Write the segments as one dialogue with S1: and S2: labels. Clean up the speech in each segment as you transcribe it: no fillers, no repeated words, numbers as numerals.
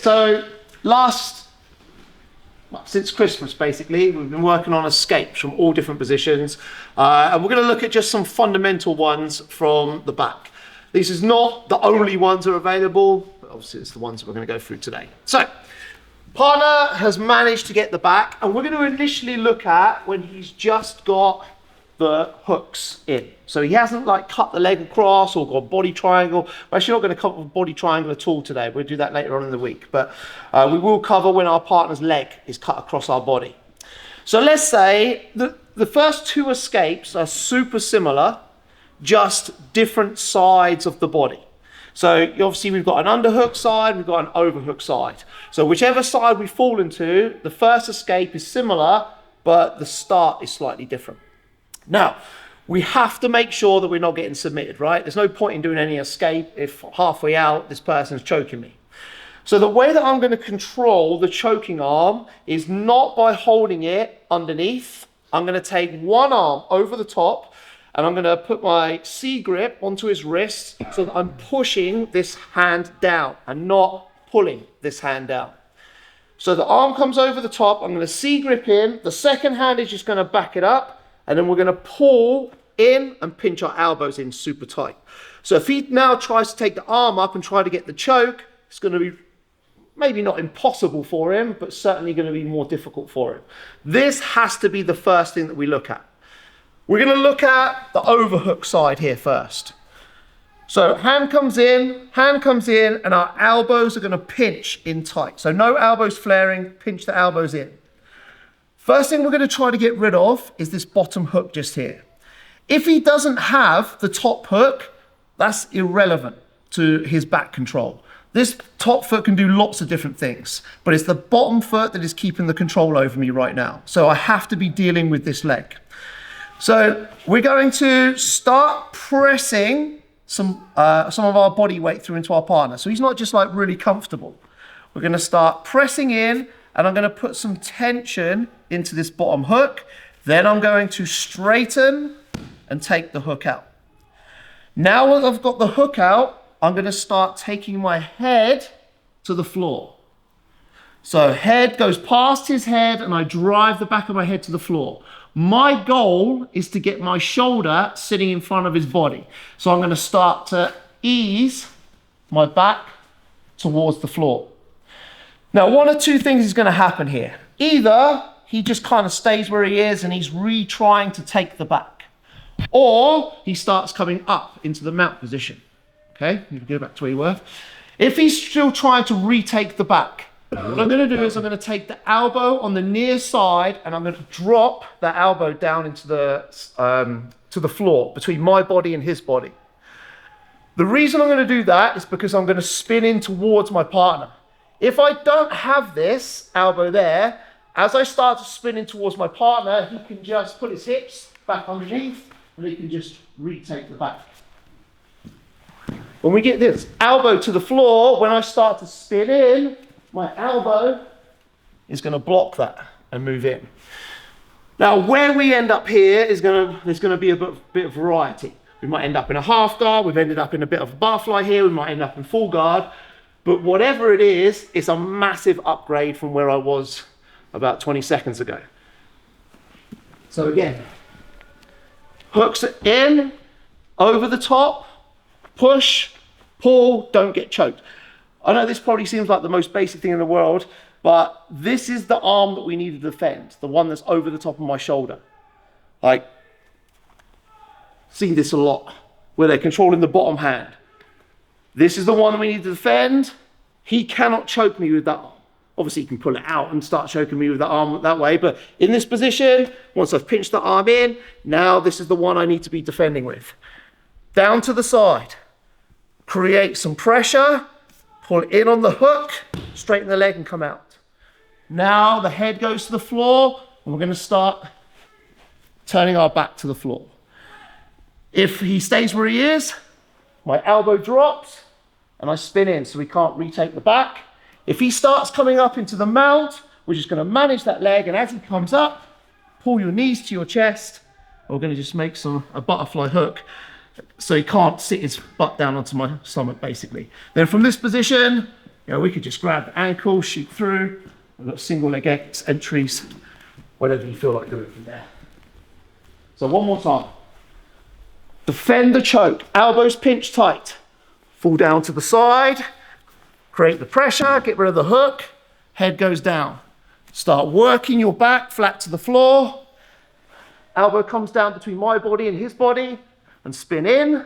S1: So since Christmas, basically, we've been working on escapes from all different positions. And we're going to look at just some fundamental ones from the back. This is not the only ones that are available, but obviously it's the ones that we're going to go through today. So, partner has managed to get the back, and we're going to initially look at when he's just got the hooks in. So he hasn't like cut the leg across or got a body triangle. We're actually not going to cover a body triangle at all today. We'll do that later on in the week. But we will cover when our partner's leg is cut across our body. So let's say the first two escapes are super similar, just different sides of the body. So obviously we've got an underhook side, we've got an overhook side. So whichever side we fall into, the first escape is similar, but the start is slightly different. Now, we have to make sure that we're not getting submitted, right? There's no point in doing any escape if halfway out this person's choking me. So the way that I'm going to control the choking arm is not by holding it underneath. I'm going to take one arm over the top and I'm going to put my C grip onto his wrist so that I'm pushing this hand down and not pulling this hand down. So the arm comes over the top, I'm going to C grip in, the second hand is just going to back it up, and then we're going to pull in and pinch our elbows in super tight. So if he now tries to take the arm up and try to get the choke, it's going to be maybe not impossible for him, but certainly going to be more difficult for him. This has to be the first thing that we look at. We're going to look at the overhook side here first. So hand comes in, and our elbows are going to pinch in tight. So no elbows flaring, pinch the elbows in. First thing we're going to try to get rid of is this bottom hook just here. If he doesn't have the top hook, that's irrelevant to his back control. This top foot can do lots of different things, but it's the bottom foot that is keeping the control over me right now. So I have to be dealing with this leg. So we're going to start pressing some of our body weight through into our partner. So he's not just like really comfortable. We're going to start pressing in, and I'm going to put some tension into this bottom hook. Then I'm going to straighten and take the hook out. Now that I've got the hook out, I'm going to start taking my head to the floor. So head goes past his head and I drive the back of my head to the floor. My goal is to get my shoulder sitting in front of his body. So I'm going to start to ease my back towards the floor. Now, one of two things is going to happen here. Either he just kind of stays where he is and he's retrying to take the back, or he starts coming up into the mount position. Okay, you can go back to where you were. If he's still trying to retake the back, what I'm going to do is I'm going to take the elbow on the near side and I'm going to drop that elbow down into to the floor between my body and his body. The reason I'm going to do that is because I'm going to spin in towards my partner. If I don't have this elbow there, as I start to spin in towards my partner, he can just put his hips back underneath and he can just retake the back. When we get this elbow to the floor, when I start to spin in, my elbow is going to block that and move in. Now, where we end up here is there's going to be a bit of variety. We might end up in a half guard, we've ended up in a bit of a butterfly here, we might end up in full guard. But whatever it is, it's a massive upgrade from where I was about 20 seconds ago. So again, hooks in, over the top, push, pull, don't get choked. I know this probably seems like the most basic thing in the world, but this is the arm that we need to defend, the one that's over the top of my shoulder. Like, seen this a lot, where they're controlling the bottom hand. This is the one that we need to defend. He cannot choke me with that arm. Obviously, he can pull it out and start choking me with that arm that way, but in this position, once I've pinched the arm in, now this is the one I need to be defending with. Down to the side. Create some pressure, pull in on the hook, straighten the leg and come out. Now the head goes to the floor, and we're going to start turning our back to the floor. If he stays where he is, my elbow drops and I spin in so we can't retake the back. If he starts coming up into the mount, we're just going to manage that leg, and as he comes up, pull your knees to your chest. We're going to just make a butterfly hook so he can't sit his butt down onto my stomach, basically. Then from this position, You know, we could just grab the ankle, shoot through. We've got single leg entries, whatever you feel like doing from there. So one more time. Defend the choke, elbows pinched tight. Fall down to the side, create the pressure, get rid of the hook, head goes down. Start working your back flat to the floor. Elbow comes down between my body and his body and spin in.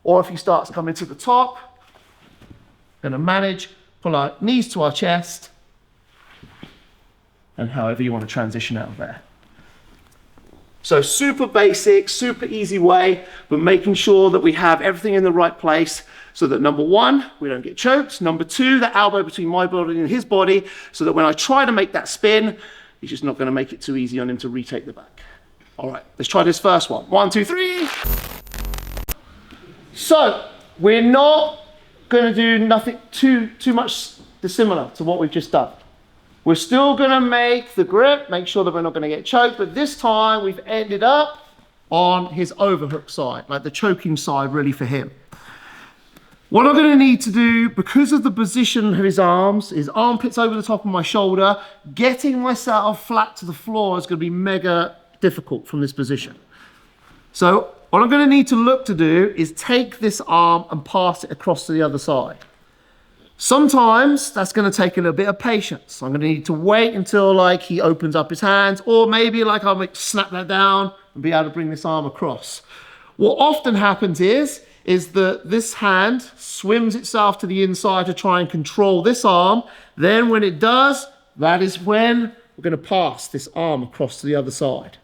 S1: Or if he starts coming to the top, gonna manage, pull our knees to our chest, and however you want to transition out of there. So super basic, super easy way, but making sure that we have everything in the right place so that number one, we don't get choked. Number two, the elbow between my body and his body, so that when I try to make that spin, he's just not gonna make it too easy on him to retake the back. All right, let's try this first one. 1, 2, 3. So we're not gonna do nothing too much dissimilar to what we've just done. We're still gonna make the grip, make sure that we're not gonna get choked, but this time we've ended up on his overhook side, like the choking side really for him. What I'm gonna need to do, because of the position of his arms, his armpits over the top of my shoulder, getting myself flat to the floor is gonna be mega difficult from this position. So what I'm gonna need to look to do is take this arm and pass it across to the other side. Sometimes that's going to take a little bit of patience. I'm going to need to wait until like he opens up his hands, or maybe like I'll snap that down and be able to bring this arm across. What often happens is that this hand swims itself to the inside to try and control this arm. Then when it does, that is when we're going to pass this arm across to the other side.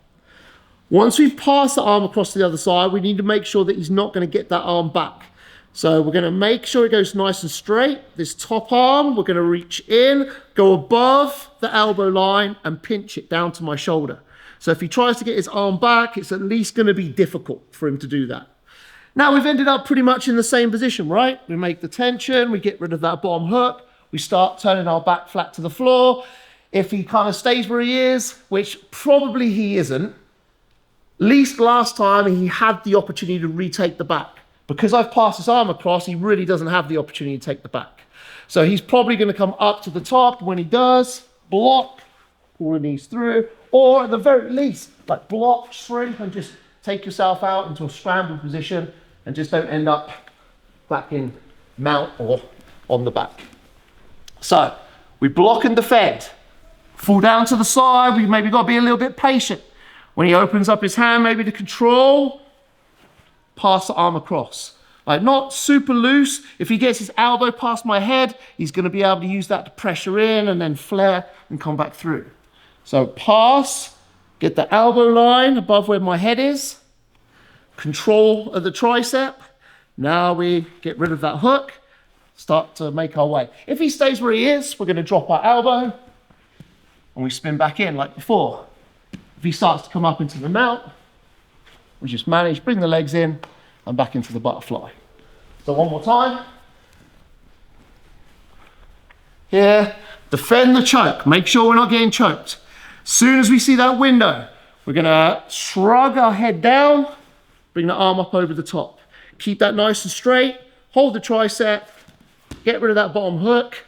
S1: Once we've passed the arm across to the other side, we need to make sure that he's not going to get that arm back. So we're going to make sure it goes nice and straight. This top arm, we're going to reach in, go above the elbow line and pinch it down to my shoulder. So if he tries to get his arm back, it's at least going to be difficult for him to do that. Now we've ended up pretty much in the same position, right? We make the tension, we get rid of that bottom hook, we start turning our back flat to the floor. If he kind of stays where he is, which probably he isn't, at least last time he had the opportunity to retake the back. Because I've passed his arm across, he really doesn't have the opportunity to take the back. So he's probably going to come up to the top. When he does, block, pull the knees through, or at the very least, like block, shrimp, and just take yourself out into a scrambled position and just don't end up back in mount or on the back. So we block and defend. Fall down to the side. We maybe got to be a little bit patient. When he opens up his hand, maybe to control, pass the arm across. Like not super loose. If he gets his elbow past my head, he's going to be able to use that to pressure in and then flare and come back through. So pass, get the elbow line above where my head is, control of the tricep. Now we get rid of that hook, start to make our way. If he stays where he is, we're going to drop our elbow and we spin back in like before. If he starts to come up into the mount, we just manage, bring the legs in and back into the butterfly. So one more time. Here, defend the choke. Make sure we're not getting choked. Soon as we see that window, we're gonna shrug our head down, bring the arm up over the top. Keep that nice and straight, hold the tricep, get rid of that bottom hook,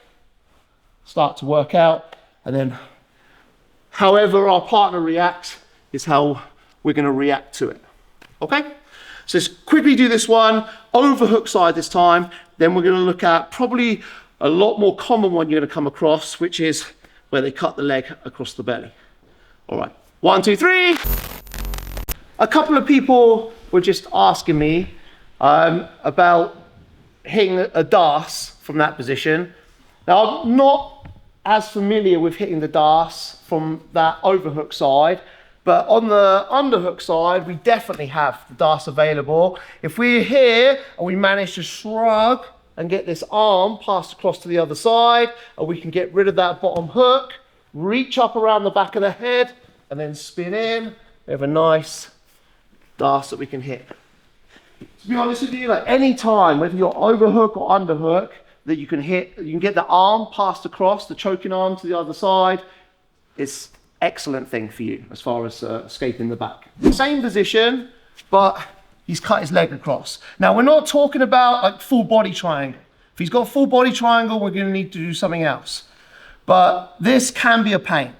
S1: start to work out, and then however our partner reacts is how we're gonna react to it. Okay, so let's quickly do this one, overhook side this time, then we're going to look at probably a lot more common one you're going to come across, which is where they cut the leg across the belly. All right, 1, 2, 3. A couple of people were just asking me about hitting a das from that position. Now, I'm not as familiar with hitting the das from that overhook side, but on the underhook side, we definitely have the das available. If we're here and we manage to shrug and get this arm passed across to the other side, and we can get rid of that bottom hook, reach up around the back of the head, and then spin in, we have a nice das that we can hit. To be honest with you, like any time, whether you're overhook or underhook, that you can hit, you can get the arm passed across, the choking arm to the other side, it's excellent thing for you as far as escaping the back. Same position, but he's cut his leg across. Now we're not talking about like full body triangle. If he's got a full body triangle, we're going to need to do something else. But this can be a pain.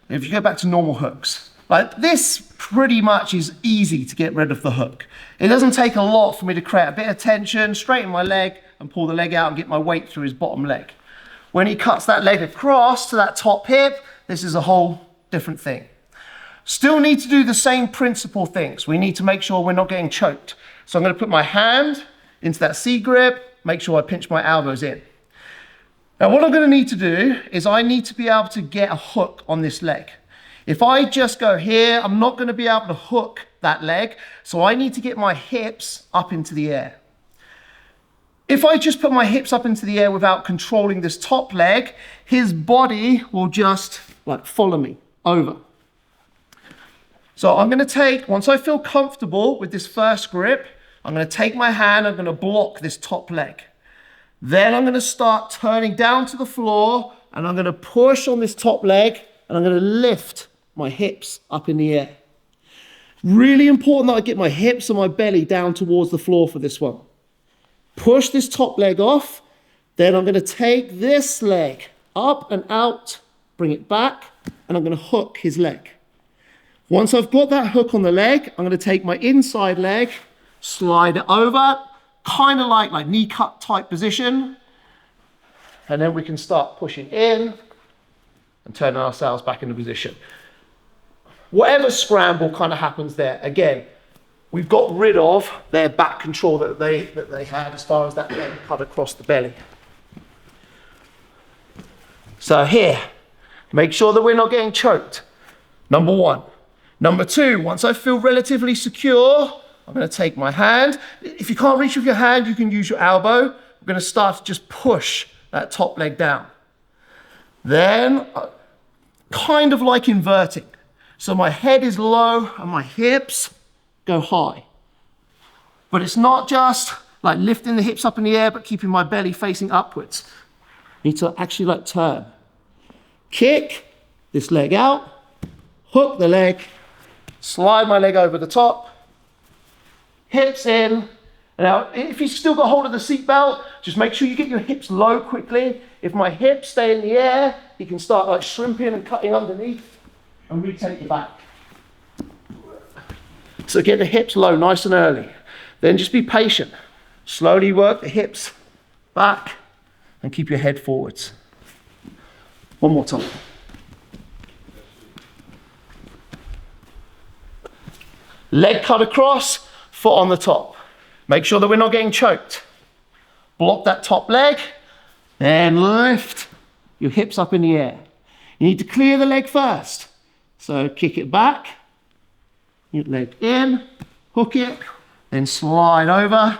S1: If you go back to normal hooks, like this pretty much is easy to get rid of the hook. It doesn't take a lot for me to create a bit of tension, straighten my leg and pull the leg out and get my weight through his bottom leg. When he cuts that leg across to that top hip, this is a whole different thing. Still need to do the same principle things. We need to make sure we're not getting choked. So I'm going to put my hand into that C grip, make sure I pinch my elbows in. Now what I'm going to need to do is I need to be able to get a hook on this leg. If I just go here, I'm not going to be able to hook that leg, so I need to get my hips up into the air. If I just put my hips up into the air without controlling this top leg, his body will just like follow me over. So I'm going to take, once I feel comfortable with this first grip, I'm going to take my hand, I'm going to block this top leg. Then I'm going to start turning down to the floor and I'm going to push on this top leg and I'm going to lift my hips up in the air. Really important that I get my hips and my belly down towards the floor for this one. Push this top leg off. Then I'm going to take this leg up and out, bring it back, and I'm going to hook his leg. Once I've got that hook on the leg, I'm going to take my inside leg, slide it over, kind of like knee cut type position. And then we can start pushing in and turning ourselves back into position. Whatever scramble kind of happens there, again, we've got rid of their back control that they had as far as that leg cut across the belly. So here, make sure that we're not getting choked. Number one. Number two, once I feel relatively secure, I'm going to take my hand. If you can't reach with your hand, you can use your elbow. We're going to start to just push that top leg down. Then, kind of like inverting. So my head is low and my hips go high. But it's not just like lifting the hips up in the air, but keeping my belly facing upwards. I need to actually like turn. Kick this leg out, hook the leg, slide my leg over the top, hips in. Now, if you've still got hold of the seat belt, just make sure you get your hips low quickly. If my hips stay in the air, you can start like shrimping and cutting underneath and retake your back. So get the hips low nice and early. Then just be patient. Slowly work the hips back and keep your head forwards. One more time. Leg cut across, foot on the top. Make sure that we're not getting choked. Block that top leg, then lift your hips up in the air. You need to clear the leg first. So kick it back, your leg in, hook it, then slide over.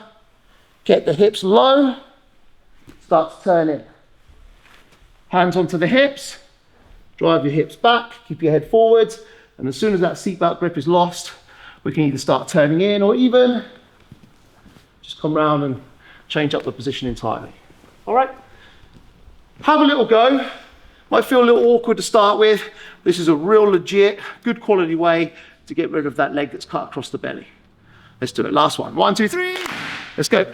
S1: Get the hips low, start to turn in. Hands onto the hips, drive your hips back, keep your head forwards, and as soon as that seatbelt grip is lost, we can either start turning in or even just come round and change up the position entirely. All right, have a little go. Might feel a little awkward to start with. This is a real legit, good quality way to get rid of that leg that's cut across the belly. Let's do it, last one. 1, 2, 3, let's go.